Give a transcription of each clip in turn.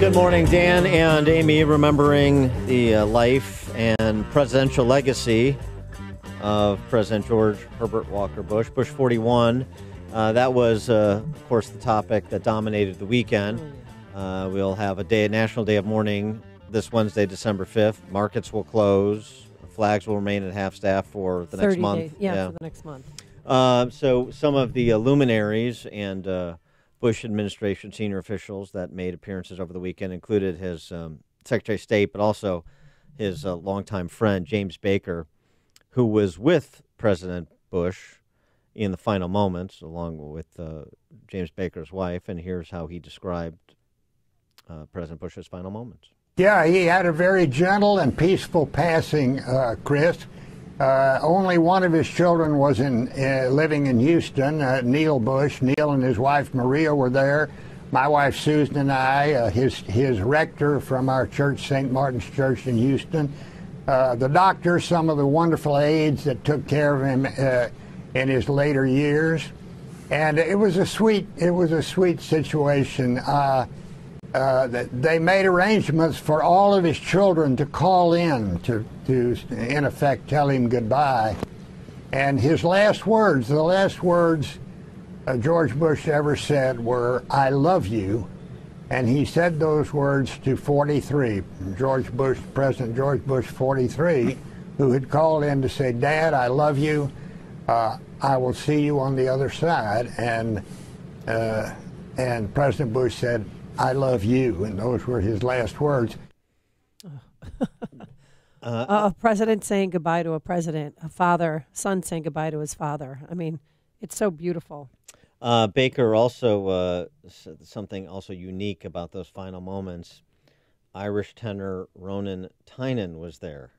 Good morning, Dan and Amy, remembering the life and presidential legacy of President George Herbert Walker Bush, Bush 41. That was, of course, the topic that dominated the weekend. We'll have a National Day of Mourning this Wednesday, December 5th. Markets will close. Flags will remain at half-staff for the next month. Days. Yeah, for the next month. So some of the luminaries and Bush administration senior officials that made appearances over the weekend included his Secretary of State, but also his longtime friend, James Baker, who was with President Bush in the final moments, along with James Baker's wife. And here's how he described President Bush's final moments. Yeah, he had a very gentle and peaceful passing, Chris. Only one of his children was living in Houston, Neil Bush. Neil and his wife Maria were there. My wife Susan and I, his rector from our church, St. Martin's Church in Houston, the doctor, some of the wonderful aides that took care of him in his later years, and it was a sweet situation. They made arrangements for all of his children to call in to in effect tell him goodbye. And his last words, the last words George Bush ever said were, "I love you." And he said those words to 43, President George Bush 43, who had called in to say, "Dad, I love you. I will see you on the other side." And President Bush said, "I love you," and those were his last words. A president saying goodbye to a president, a son saying goodbye to his father. I mean, it's so beautiful. Baker also said something also unique about those final moments. Irish tenor Ronan Tynan was there.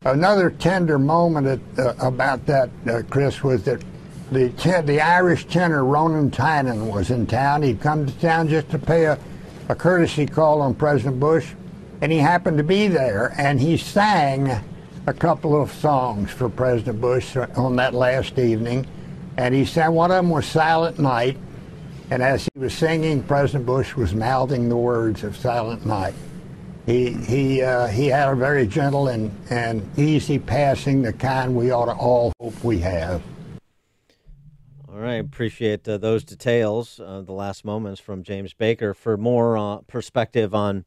Another tender moment about that, Chris, was that the Irish tenor Ronan Tynan was in town. He'd come to town just to pay a courtesy call on President Bush, and he happened to be there, and he sang a couple of songs for President Bush on that last evening, and he sang, one of them was Silent Night, and as he was singing, President Bush was mouthing the words of Silent Night. He had a very gentle and easy passing, the kind we ought to all hope we have. All right, appreciate those details, the last moments from James Baker. For more perspective on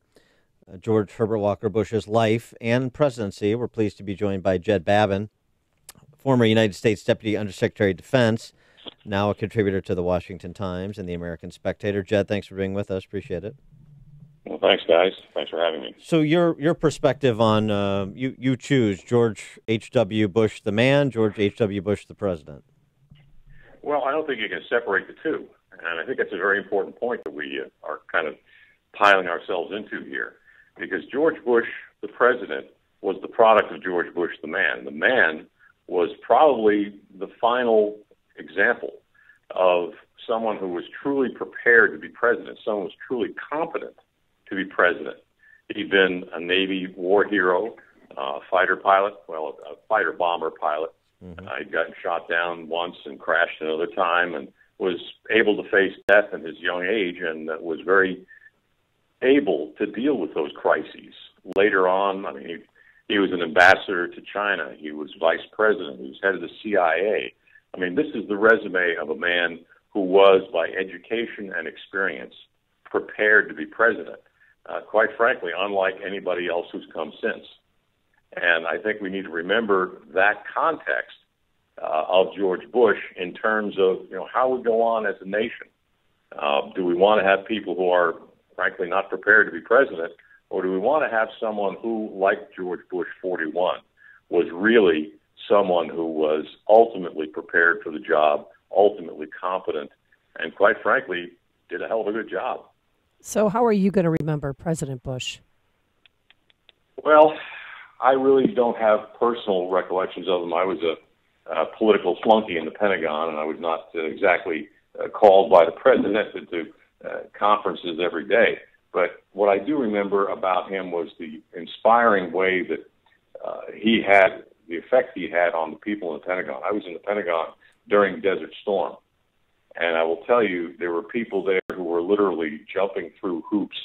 George Herbert Walker Bush's life and presidency, we're pleased to be joined by Jed Babbin, former United States Deputy Undersecretary of Defense, now a contributor to the Washington Times and the American Spectator. Jed, thanks for being with us. Appreciate it. Well, thanks, guys. Thanks for having me. So your perspective on, you choose George H.W. Bush the man, George H.W. Bush the president. Well, I don't think you can separate the two. And I think that's a very important point that we are kind of piling ourselves into here. Because George Bush, the president, was the product of George Bush, the man. The man was probably the final example of someone who was truly prepared to be president, someone who was truly competent to be president. He'd been a Navy war hero, fighter pilot, a fighter bomber pilot. Mm-hmm. He'd gotten shot down once and crashed another time and was able to face death in his young age and was very able to deal with those crises. Later on, I mean, he was an ambassador to China. He was vice president. He was head of the CIA. I mean, this is the resume of a man who was, by education and experience, prepared to be president. Quite frankly, unlike anybody else who's come since. And I think we need to remember that context of George Bush in terms of, how we go on as a nation. Do we want to have people who are, frankly, not prepared to be president, or do we want to have someone who, like George Bush 41, was really someone who was ultimately prepared for the job, ultimately competent, and quite frankly, did a hell of a good job? So how are you going to remember President Bush? Well, I really don't have personal recollections of him. I was a political flunky in the Pentagon, and I was not exactly called by the president to conferences every day. But what I do remember about him was the inspiring way that he had, the effect he had on the people in the Pentagon. I was in the Pentagon during Desert Storm, and I will tell you, there were people there who were literally jumping through hoops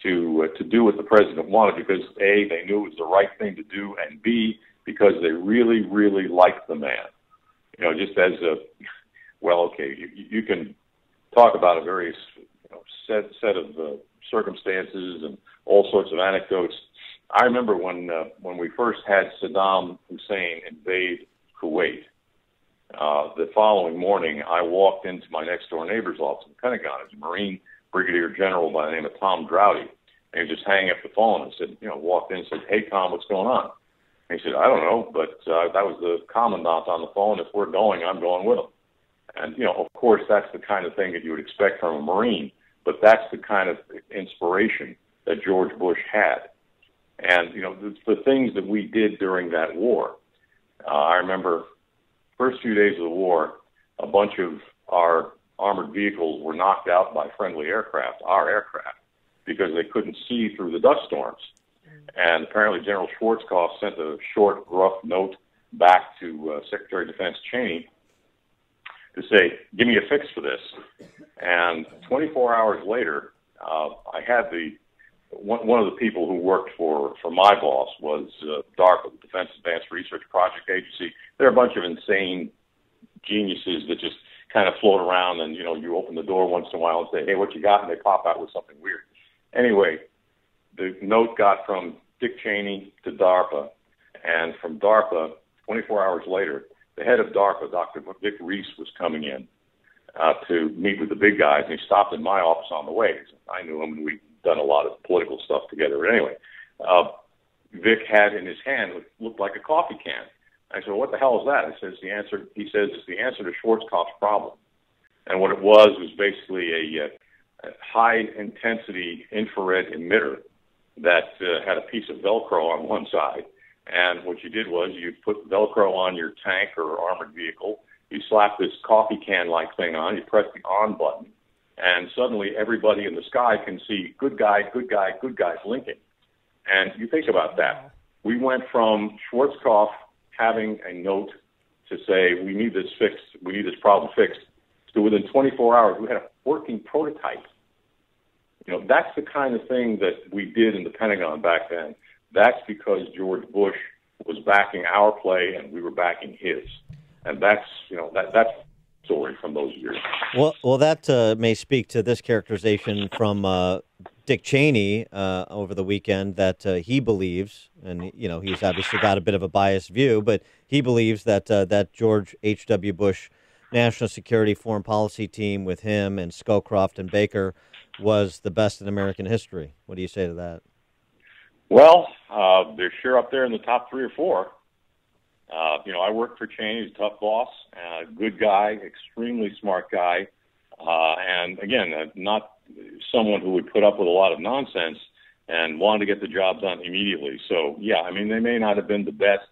to do what the president wanted because A, they knew it was the right thing to do, and B, because they really, really liked the man. Just as you can talk about a very set of circumstances and all sorts of anecdotes. I remember when we first had Saddam Hussein invade Kuwait. The following morning, I walked into my next-door neighbor's office in the Pentagon. It was a Marine Brigadier General by the name of Tom Droughty. And he was just hanging up the phone and said, walked in and said, "Hey, Tom, what's going on?" And he said, "I don't know, but that was the commandant on the phone. If we're going, I'm going with him." And, of course, that's the kind of thing that you would expect from a Marine, but that's the kind of inspiration that George Bush had. And, the things that we did during that war, I remember first few days of the war, a bunch of our armored vehicles were knocked out by friendly aircraft, our aircraft, because they couldn't see through the dust storms. And apparently General Schwarzkopf sent a short, rough note back to Secretary of Defense Cheney to say, "Give me a fix for this." And 24 hours later, I had one of the people who worked for my boss was DARPA, the Defense Advanced Research Project Agency. They're a bunch of insane geniuses that just kind of float around and, you open the door once in a while and say, "Hey, what you got?" And they pop out with something weird. Anyway, the note got from Dick Cheney to DARPA, and from DARPA, 24 hours later, the head of DARPA, Dr. Vic Reese, was coming in to meet with the big guys, and he stopped in my office on the way. I knew him, and we'd done a lot of political stuff together. But anyway, Vic had in his hand what looked like a coffee can. I said, "Well, what the hell is that?" He says, "It's the answer to Schwarzkopf's problem." And what it was basically a high-intensity infrared emitter that had a piece of Velcro on one side. And what you did was you put Velcro on your tank or armored vehicle, you slap this coffee can-like thing on, you press the on button, and suddenly everybody in the sky can see good guy, good guy, good guy blinking. And you think about that. We went from Schwarzkopf having a note to say, we need this fixed, we need this problem fixed, to within 24 hours, we had a working prototype. That's the kind of thing that we did in the Pentagon back then. That's because George Bush was backing our play and we were backing his. And that's the story from those years. Well, that may speak to this characterization from Dick Cheney over the weekend that he believes, and he's obviously got a bit of a biased view, but he believes that that George H.W. Bush national security foreign policy team with him and Scowcroft and Baker was the best in American history. What do you say to that? Well, they're sure up there in the top 3 or 4. I worked for Cheney, he's a tough boss, good guy, extremely smart guy, and again, not someone who would put up with a lot of nonsense and wanted to get the job done immediately. So, yeah, they may not have been the best.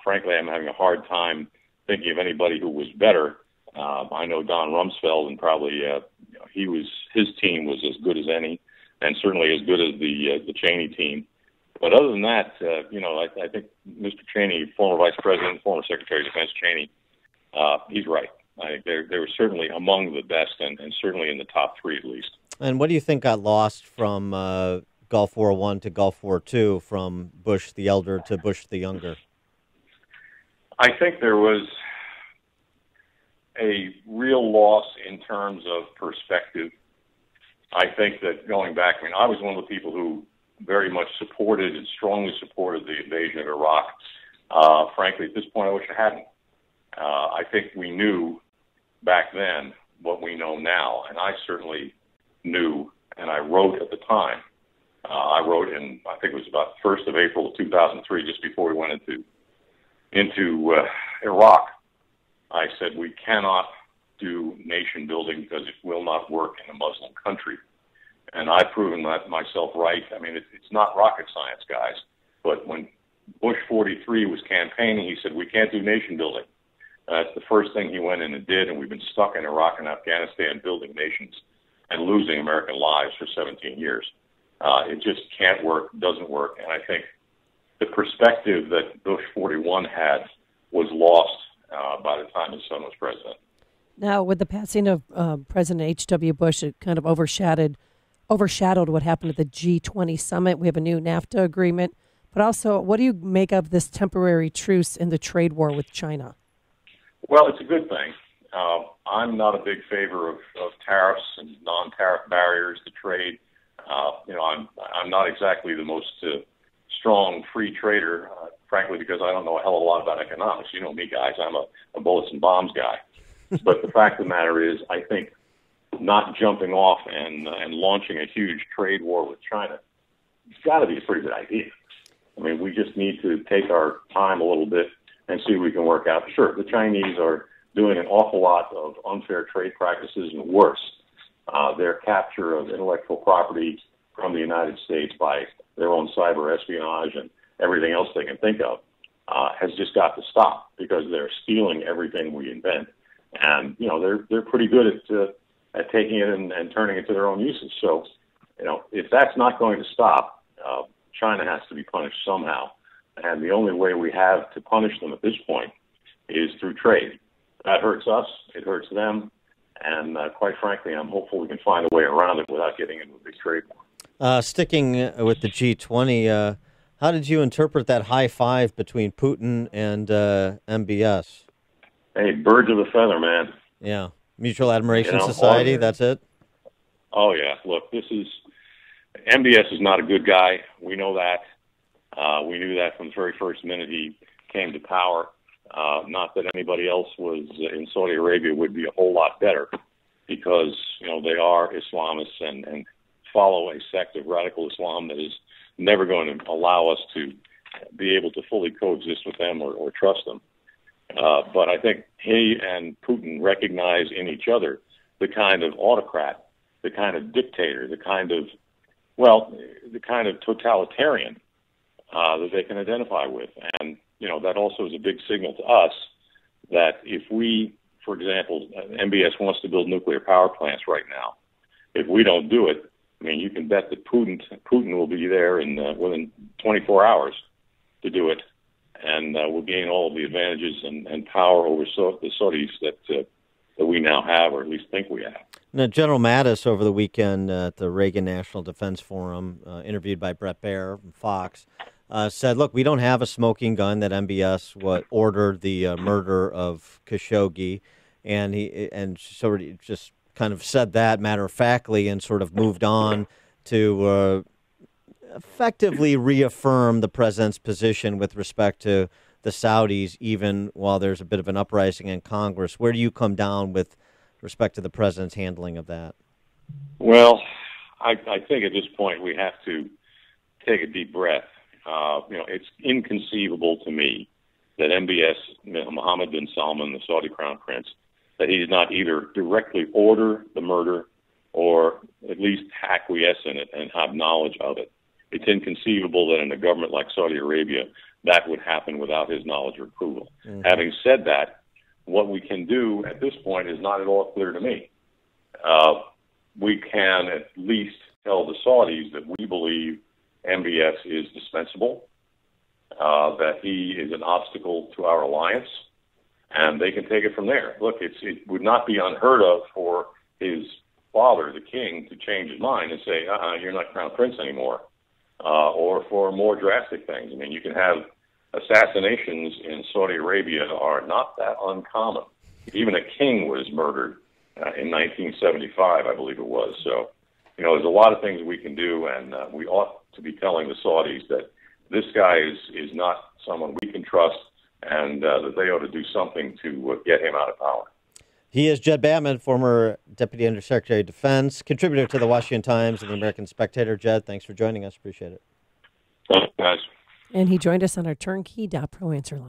Frankly, I'm having a hard time thinking of anybody who was better. I know Don Rumsfeld, and probably his team was as good as any, and certainly as good as the Cheney team. But other than that, I think Mr. Cheney, former Vice President, former Secretary of Defense Cheney, he's right. I think they were certainly among the best, and certainly in the top 3 at least. And what do you think got lost from Gulf War I to Gulf War II, from Bush the elder to Bush the younger? I think there was a real loss in terms of perspective. I think that going back, I was one of the people who very much supported and strongly supported the invasion of Iraq. Frankly, at this point, I wish I hadn't. I think we knew back then what we know now, and I certainly knew, and I wrote at the time. I wrote in, I think it was about 1st of April of 2003, just before we went into Iraq. I said, we cannot do nation building because it will not work in a Muslim country. And I've proven that myself right. It's not rocket science, guys. But when Bush 43 was campaigning, he said, we can't do nation building. That's the first thing he went in and did, and we've been stuck in Iraq and Afghanistan building nations and losing American lives for 17 years. It just can't work, doesn't work. And I think the perspective that Bush 41 had was lost by the time his son was president. Now, with the passing of President H.W. Bush, it kind of overshadowed overshadowed what happened at the G20 summit. We have a new NAFTA agreement. But also, what do you make of this temporary truce in the trade war with China? Well, it's a good thing. I'm not a big favor of tariffs and non-tariff barriers to trade. I'm not exactly the most strong free trader, frankly, because I don't know a hell of a lot about economics. You know me, guys. I'm a bullets and bombs guy. But the fact of the matter is, I think not jumping off and launching a huge trade war with China, it's got to be a pretty good idea. I mean, we just need to take our time a little bit and see what we can work out. Sure, the Chinese are doing an awful lot of unfair trade practices and worse. Their capture of intellectual property from the United States by their own cyber espionage and everything else they can think of has just got to stop, because they're stealing everything we invent. And, they're pretty good at taking it and turning it to their own uses. So, if that's not going to stop, China has to be punished somehow. And the only way we have to punish them at this point is through trade. That hurts us, it hurts them, and quite frankly, I'm hopeful we can find a way around it without getting into a big trade war. Sticking with the G20, how did you interpret that high five between Putin and MBS? Hey, birds of a feather, man. Yeah, Mutual Admiration Society, that's it? Oh, yeah. Look, MBS is not a good guy. We know that. We knew that from the very first minute he came to power. Not that anybody else was in Saudi Arabia would be a whole lot better, because, they are Islamists and follow a sect of radical Islam that is never going to allow us to be able to fully coexist with them or trust them. But I think he and Putin recognize in each other the kind of autocrat, the kind of dictator, the kind of totalitarian that they can identify with. And, that also is a big signal to us that if we, for example, MBS wants to build nuclear power plants right now. If we don't do it, I mean, you can bet that Putin will be there within 24 hours to do it, and will gain all of the advantages and power over the Saudis that we now have, or at least think we have. Now, General Mattis over the weekend at the Reagan National Defense Forum, interviewed by Bret Baier from Fox, said, look, we don't have a smoking gun that MBS ordered the murder of Khashoggi, and sort of just kind of said that matter-of-factly and sort of moved on to effectively reaffirm the president's position with respect to the Saudis, even while there's a bit of an uprising in Congress. Where do you come down with respect to the president's handling of that? Well, I think at this point we have to take a deep breath. It's inconceivable to me that MBS, Mohammed bin Salman, the Saudi crown prince, that he did not either directly order the murder or at least acquiesce in it and have knowledge of it. It's inconceivable that in a government like Saudi Arabia that would happen without his knowledge or approval. Mm-hmm. Having said that, what we can do at this point is not at all clear to me. We can at least tell the Saudis that we believe MBS is dispensable, that he is an obstacle to our alliance, and they can take it from there. Look, it would not be unheard of for his father, the king, to change his mind and say, you're not crown prince anymore, or for more drastic things. I mean, you can have assassinations in Saudi Arabia are not that uncommon. Even a king was murdered in 1975, I believe it was. So, there's a lot of things we can do, and we ought to be telling the Saudis that this guy is not someone we can trust, and that they ought to do something to get him out of power. He is Jed Babbin, former Deputy Undersecretary of Defense, contributor to the Washington Times and the American Spectator. Jed, thanks for joining us. Appreciate it. Thanks, guys. And he joined us on our turnkey.pro answer line.